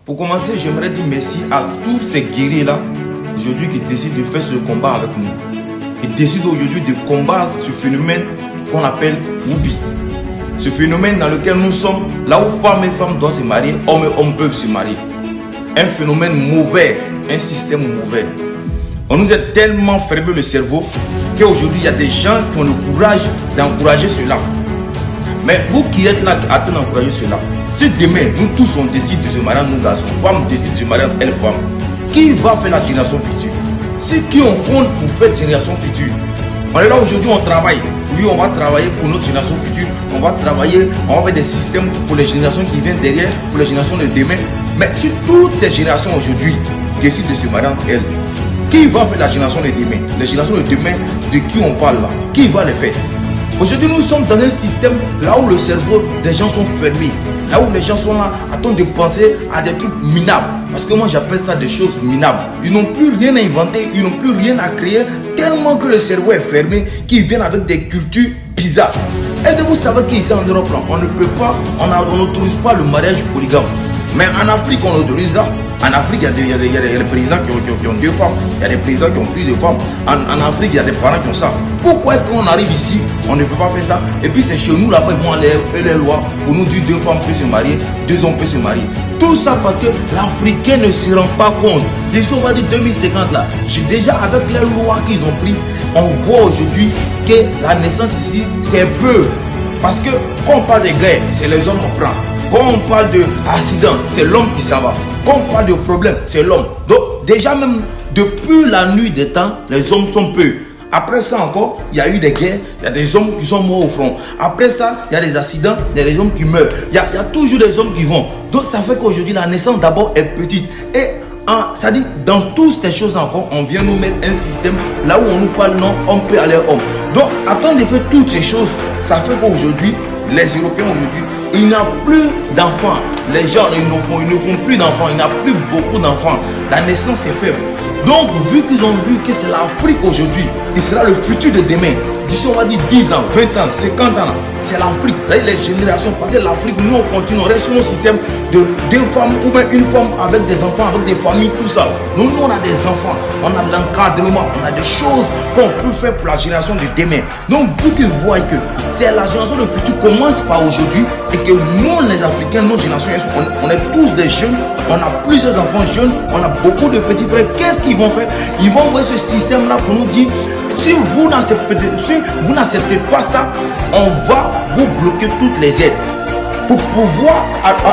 Pour commencer, j'aimerais dire merci à tous ces guerriers-là, aujourd'hui, qui décident de faire ce combat avec nous. Qui décident aujourd'hui de combattre ce phénomène qu'on appelle Woubi. Ce phénomène dans lequel nous sommes, là où femmes et femmes doivent se marier, hommes et hommes peuvent se marier. Un phénomène mauvais, un système mauvais. On nous a tellement fermé le cerveau qu'aujourd'hui, il y a des gens qui ont le courage d'encourager cela. Mais vous qui êtes là à encourager cela, si demain, nous tous on décide de se marier, nous garçons, femmes décident de se marier, elles femmes, qui va faire la génération future? C'est qui on compte pour faire la génération future? On est là aujourd'hui, on travaille. Oui, on va travailler pour notre génération future. On va travailler, on va faire des systèmes pour les générations qui viennent derrière, pour les générations de demain. Mais si toutes ces générations aujourd'hui décident de se marier entre elles, qui va faire la génération de demain? Les générations de demain, de qui on parle là? Qui va les faire? Aujourd'hui, nous sommes dans un système là où le cerveau des gens sont fermés. Là où les gens sont là, attendent de penser à des trucs minables. Parce que moi, j'appelle ça des choses minables. Ils n'ont plus rien à inventer, ils n'ont plus rien à créer. Tellement que le cerveau est fermé, qu'ils viennent avec des cultures bizarres. Est-ce que vous savez qu'ici en Europe, là, on ne peut pas, on n'autorise pas le mariage polygame. Mais en Afrique, on autorise ça. En Afrique, il y a des présidents qui ont deux femmes. Il y a des présidents qui ont plus de femmes. En Afrique, il y a des parents qui ont ça. Pourquoi est-ce qu'on arrive ici, on ne peut pas faire ça? Et puis c'est chez nous là-bas, ils vont aller les lois pour nous dire 2 femmes peuvent se marier, 2 hommes peuvent se marier. Tout ça parce que l'Africain ne se rend pas compte. D'ici on va dire 2050 là, déjà avec les lois qu'ils ont pris, on voit aujourd'hui que la naissance ici, c'est peu. Parce que quand on parle de guerre, c'est les hommes qu'on prend. Quand on parle d'accident, c'est l'homme qui s'en va. Quand on parle de problème, c'est l'homme. Donc déjà même depuis la nuit des temps, les hommes sont peu. Après ça encore, il y a eu des guerres, il y a des hommes qui sont morts au front. Après ça, il y a des accidents, il y a des hommes qui meurent. Il y a toujours des hommes qui vont. Donc ça fait qu'aujourd'hui, la naissance d'abord est petite. Et ça dit, dans toutes ces choses encore, on vient nous mettre un système là où on nous parle non, on peut aller homme. Donc, attendre de faire toutes ces choses, ça fait qu'aujourd'hui, les Européens aujourd'hui, il n'y a plus d'enfants. Les gens, ils ne font plus d'enfants. Il n'y a plus beaucoup d'enfants. La naissance est faible. Donc, vu qu'ils ont vu que c'est l'Afrique aujourd'hui, et sera le futur de demain, d'ici on va dire 10 ans, 20 ans, 50 ans, c'est l'Afrique, c'est-à-dire les générations passées. L'Afrique, nous on continue, on reste sur nos systèmes de 2 femmes ou même une femme avec des enfants, avec des familles, tout ça. Nous on a des enfants, on a l'encadrement, on a des choses qu'on peut faire pour la génération de demain. Donc, vu qu'ils voient que c'est la génération de futur commence par aujourd'hui et que nous, les Africains, notre génération, on est tous des jeunes, on a plusieurs enfants jeunes, on a beaucoup de petits frères. Qu'est-ce qu'ils vont faire? Ils vont voir ce système-là pour nous dire, si vous n'acceptez pas ça, on va vous bloquer toutes les aides. Pour pouvoir,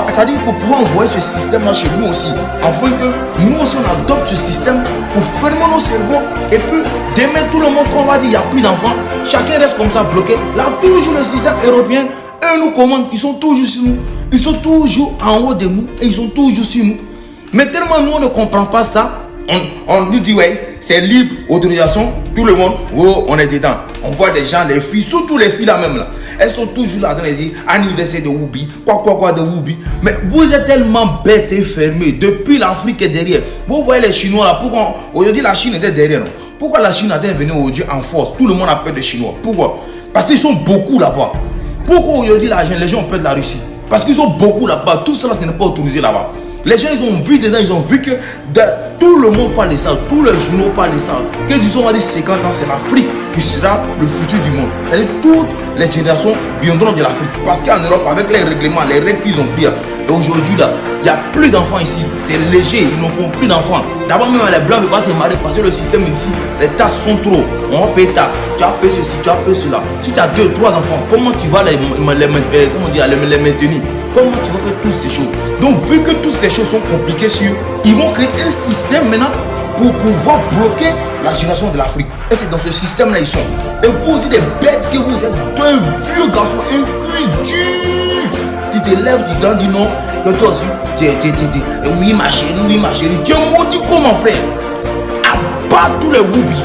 c'est-à-dire pour pouvoir envoyer ce système-là chez nous aussi, afin que nous aussi on adopte ce système pour fermer nos cerveaux. Et puis demain tout le monde, qu'on va dire il n'y a plus d'enfants, chacun reste comme ça bloqué. Là toujours le système européen, eux nous commandent, ils sont toujours sur nous, ils sont toujours en haut de nous et ils sont toujours sur nous. Mais tellement nous on ne comprend pas ça, on nous dit ouais, c'est libre, autorisation, tout le monde, oh, on est dedans. On voit des gens, des filles, surtout les filles là même là. Elles sont toujours là dans les dire anniversaire de Woubi, quoi de Woubi. Mais vous êtes tellement bêtes et fermés. Depuis l'Afrique est derrière. Vous voyez les Chinois là, pourquoi aujourd'hui la Chine était derrière nous? Pourquoi la Chine a venue aujourd'hui en force? Tout le monde a peur des Chinois. Pourquoi? Parce qu'ils sont beaucoup là-bas. Pourquoi aujourd'hui les gens ont peur de la Russie? Parce qu'ils sont beaucoup là-bas. Tout cela ce n'est pas autorisé là-bas. Les gens ils ont vu dedans, ils ont vu que tout le monde parle de ça, tous les journaux parlent de ça. Que disons on va dire 50 ans, c'est l'Afrique qui sera le futur du monde. C'est-à-dire toutes les générations viendront de l'Afrique. Parce qu'en Europe, avec les règlements, les règles qu'ils ont pris, aujourd'hui là, il n'y a plus d'enfants ici. C'est léger, ils ne font plus d'enfants. D'abord même les blancs ne peuvent pas se marier parce que le système ici, les tasses sont trop. On va payer tasses. Tu as payé ceci, tu as payé cela. Si tu as 2, 3 enfants, comment tu vas les maintenir? Comment tu vas faire toutes ces choses? Donc, vu que toutes ces choses sont compliquées sur eux, ils vont créer un système maintenant pour pouvoir bloquer la génération de l'Afrique. Et c'est dans ce système-là ils sont. Et vous aussi, les bêtes que vous êtes, toi, un vieux garçon, un cul dur. Tu te lèves, tu dis non, que toi aussi, oui ma chérie, Dieu maudit comment frère. Abat tous les Woubi.